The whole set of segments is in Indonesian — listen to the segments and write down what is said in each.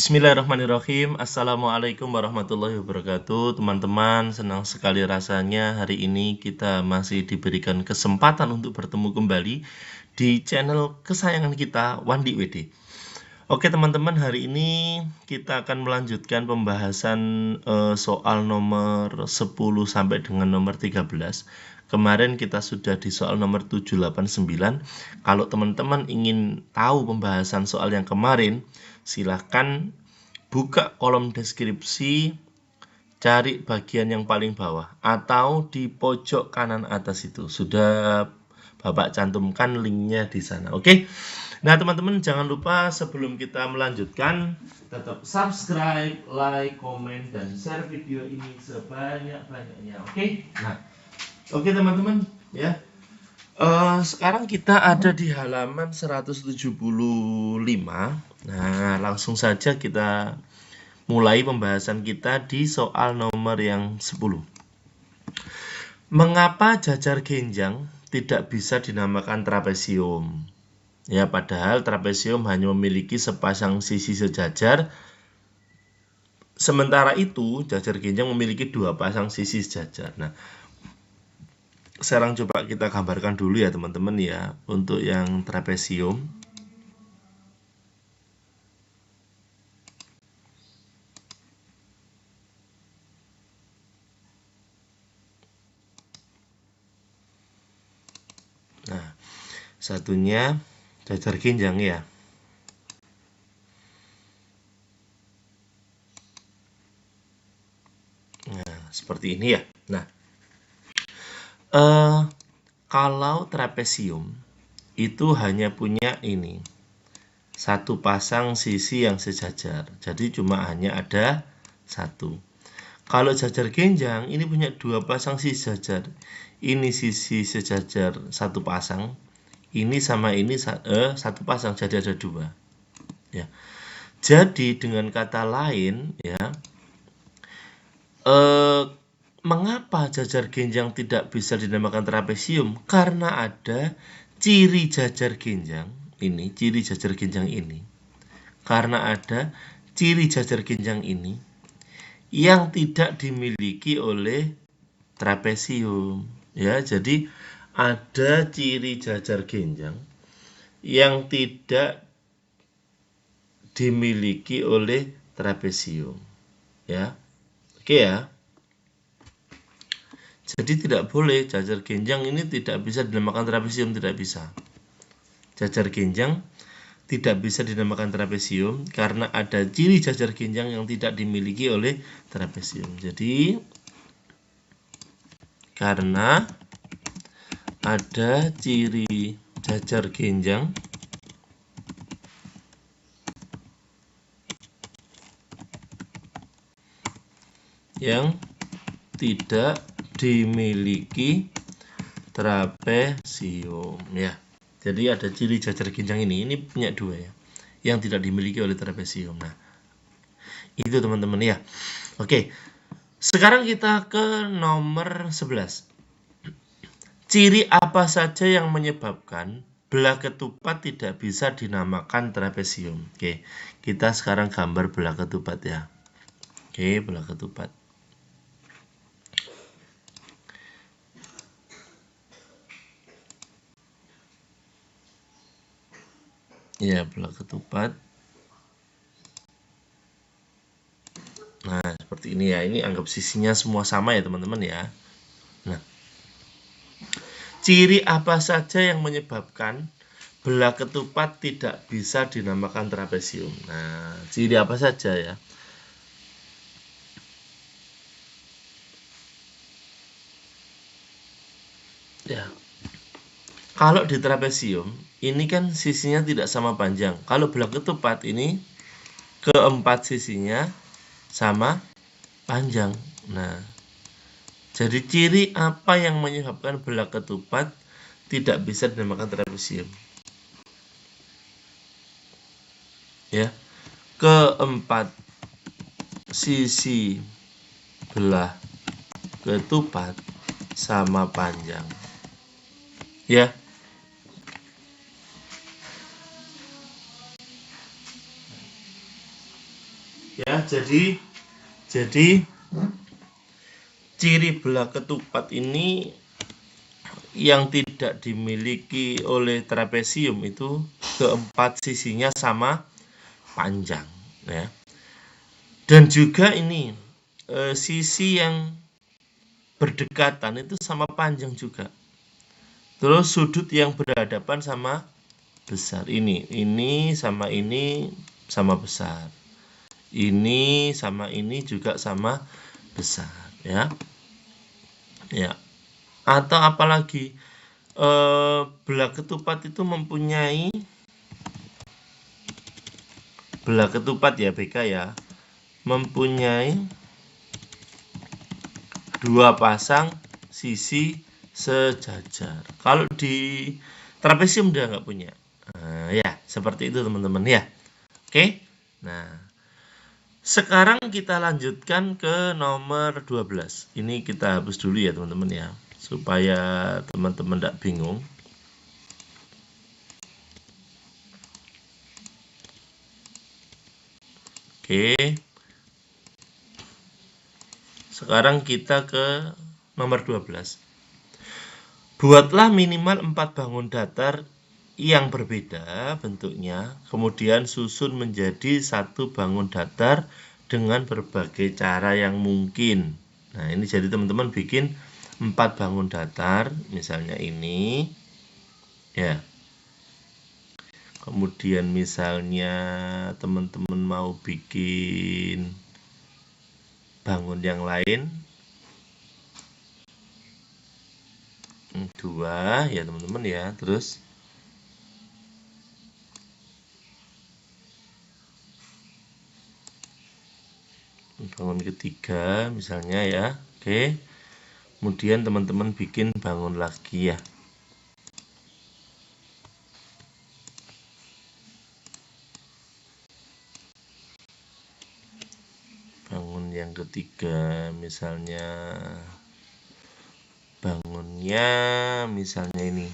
Bismillahirrahmanirrahim. Assalamualaikum warahmatullahi wabarakatuh. Teman-teman, senang sekali rasanya hari ini kita masih diberikan kesempatan untuk bertemu kembali di channel kesayangan kita, Wandi WD. Oke teman-teman, hari ini kita akan melanjutkan pembahasan soal nomor 10 sampai dengan nomor 13. Kemarin kita sudah di soal nomor 789. Kalau teman-teman ingin tahu pembahasan soal yang kemarin, silahkan buka kolom deskripsi, cari bagian yang paling bawah atau di pojok kanan atas itu. Sudah Bapak cantumkan linknya di sana. Oke. Nah, teman-teman jangan lupa sebelum kita melanjutkan tetap subscribe, like, komen, dan share video ini sebanyak-banyaknya. Oke. Nah, oke teman-teman ya. Sekarang kita ada di halaman 175. Nah, langsung saja kita mulai pembahasan kita di soal nomor yang 10. Mengapa jajar genjang tidak bisa dinamakan trapesium? Ya, padahal trapesium hanya memiliki sepasang sisi sejajar. Sementara itu, jajar genjang memiliki dua pasang sisi sejajar. Nah, sekarang coba kita gambarkan dulu ya teman-teman ya, untuk yang trapesium. Nah, satunya jajar genjang ya. Nah, seperti ini ya. Nah, kalau trapesium itu hanya punya ini satu pasang sisi yang sejajar, jadi cuma hanya ada satu. Kalau jajar genjang ini punya dua pasang sisi sejajar. Ini sisi sejajar satu pasang, ini sama ini satu pasang, jadi ada dua. Ya. Jadi dengan kata lain ya, mengapa jajar genjang tidak bisa dinamakan trapesium? Karena ada ciri jajar genjang ini, ciri jajar genjang ini. Karena ada ciri jajar genjang ini yang tidak dimiliki oleh trapesium. Ya, jadi ada ciri jajar genjang yang tidak dimiliki oleh trapesium. Ya. Oke ya. Jadi tidak boleh jajar genjang ini tidak bisa dinamakan trapesium, tidak bisa. Jajar genjang tidak bisa dinamakan trapesium karena ada ciri jajar genjang yang tidak dimiliki oleh trapesium. Jadi karena ada ciri jajar genjang yang tidak dimiliki trapesium ya. Jadi ada ciri jajar genjang ini punya dua ya, yang tidak dimiliki oleh trapesium. Nah, itu teman-teman ya. Oke. Sekarang kita ke nomor 11. Ciri apa saja yang menyebabkan belah ketupat tidak bisa dinamakan trapesium? Oke, kita sekarang gambar belah ketupat ya. Oke, belah ketupat. Ya, belah ketupat. Nah, seperti ini ya. Ini anggap sisinya semua sama ya, teman-teman ya. Nah, ciri apa saja yang menyebabkan belah ketupat tidak bisa dinamakan trapesium? Nah, ciri apa saja ya? Ya. Kalau di trapesium, ini kan sisinya tidak sama panjang. Kalau belah ketupat ini keempat sisinya sama panjang. Nah, jadi ciri apa yang menyebabkan belah ketupat tidak bisa dinamakan trapesium? Ya, keempat sisi belah ketupat sama panjang. Ya. jadi ciri belah ketupat ini yang tidak dimiliki oleh trapesium itu keempat sisinya sama panjang, ya. Dan juga ini sisi yang berdekatan itu sama panjang juga. Terus sudut yang berhadapan sama besar. Ini sama besar. Ini sama ini juga sama besar, ya. Ya. Atau apalagi belah ketupat itu mempunyai belah ketupat ya BK ya, mempunyai dua pasang sisi sejajar. Kalau di trapesium dia nggak punya. Nah, ya seperti itu teman-teman ya. Oke. Nah, sekarang kita lanjutkan ke nomor 12. Ini kita hapus dulu ya teman-teman ya, supaya teman-teman tidak bingung. Oke. Sekarang kita ke nomor 12. Buatlah minimal 4 bangun datar yang berbeda bentuknya, kemudian susun menjadi satu bangun datar dengan berbagai cara yang mungkin. Nah, ini jadi teman-teman bikin 4 bangun datar, misalnya ini, ya. Kemudian misalnya teman-teman mau bikin bangun yang lain, 2 ya teman-teman ya. Terus bangun ketiga misalnya ya. Oke. Kemudian teman-teman bikin bangun lagi ya. Bangun yang ketiga misalnya bangunnya misalnya ini.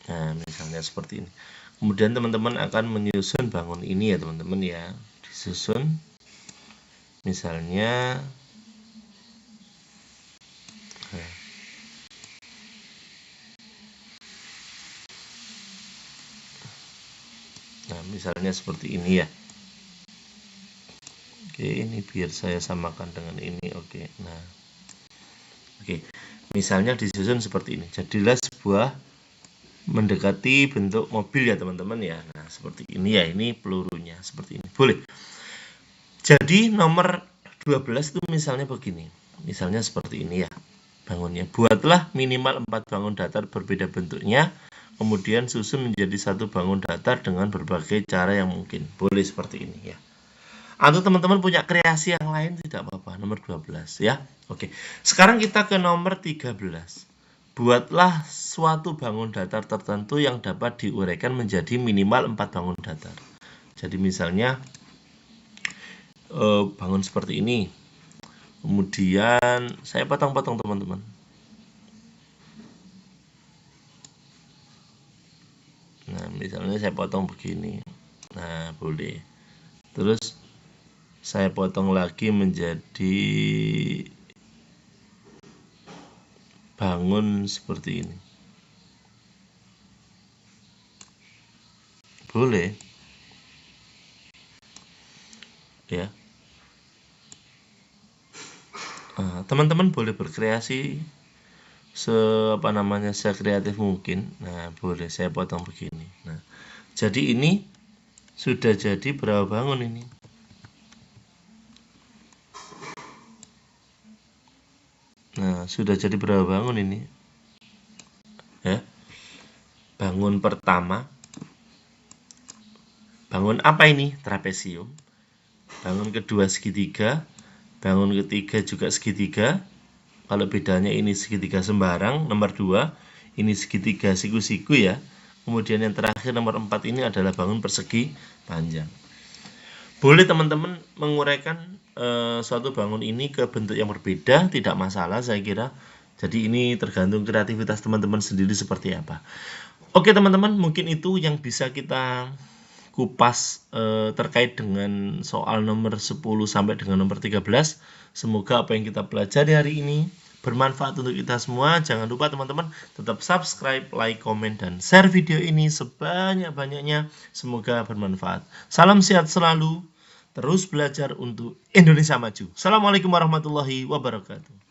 Nah, misalnya seperti ini. Kemudian teman-teman akan menyusun bangun ini ya teman-teman ya. Disusun misalnya nah, misalnya seperti ini ya. Oke, ini biar saya samakan dengan ini. Oke. Nah. Oke. Misalnya disusun seperti ini. Jadilah sebuah mendekati bentuk mobil ya teman-teman ya. Nah, seperti ini ya, ini pelurunya seperti ini. Boleh. Jadi nomor 12 itu misalnya begini. Misalnya seperti ini ya bangunnya. Buatlah minimal 4 bangun datar berbeda bentuknya, kemudian susun menjadi satu bangun datar dengan berbagai cara yang mungkin. Boleh seperti ini ya. Atau teman-teman punya kreasi yang lain tidak apa-apa. Nomor 12 ya. Oke. Sekarang kita ke nomor 13. Buatlah suatu bangun datar tertentu yang dapat diuraikan menjadi minimal 4 bangun datar. Jadi misalnya bangun seperti ini. Kemudian saya potong-potong teman-teman. Nah, misalnya saya potong begini. Nah, boleh. Terus saya potong lagi menjadi bangun seperti ini. Boleh. Ya. Teman-teman boleh berkreasi sekreatif mungkin. Nah, boleh saya potong begini. Nah, jadi ini sudah jadi berapa bangun ini? Nah, sudah jadi berapa bangun ini? Ya. Bangun pertama. Bangun apa ini? Trapesium. Bangun kedua segitiga. Bangun ketiga juga segitiga. Kalau bedanya ini segitiga sembarang, nomor 2. Ini segitiga siku-siku ya. Kemudian yang terakhir nomor 4 ini adalah bangun persegi panjang. Boleh teman-teman menguraikan suatu bangun ini ke bentuk yang berbeda, tidak masalah saya kira. Jadi ini tergantung kreativitas teman-teman sendiri seperti apa. Oke teman-teman, mungkin itu yang bisa kita kupas terkait dengan soal nomor 10 sampai dengan nomor 13. Semoga apa yang kita pelajari hari ini bermanfaat untuk kita semua. Jangan lupa teman-teman tetap subscribe, like, komen, dan share video ini sebanyak-banyaknya. Semoga bermanfaat. Salam sehat selalu. Terus belajar untuk Indonesia maju. Assalamualaikum warahmatullahi wabarakatuh.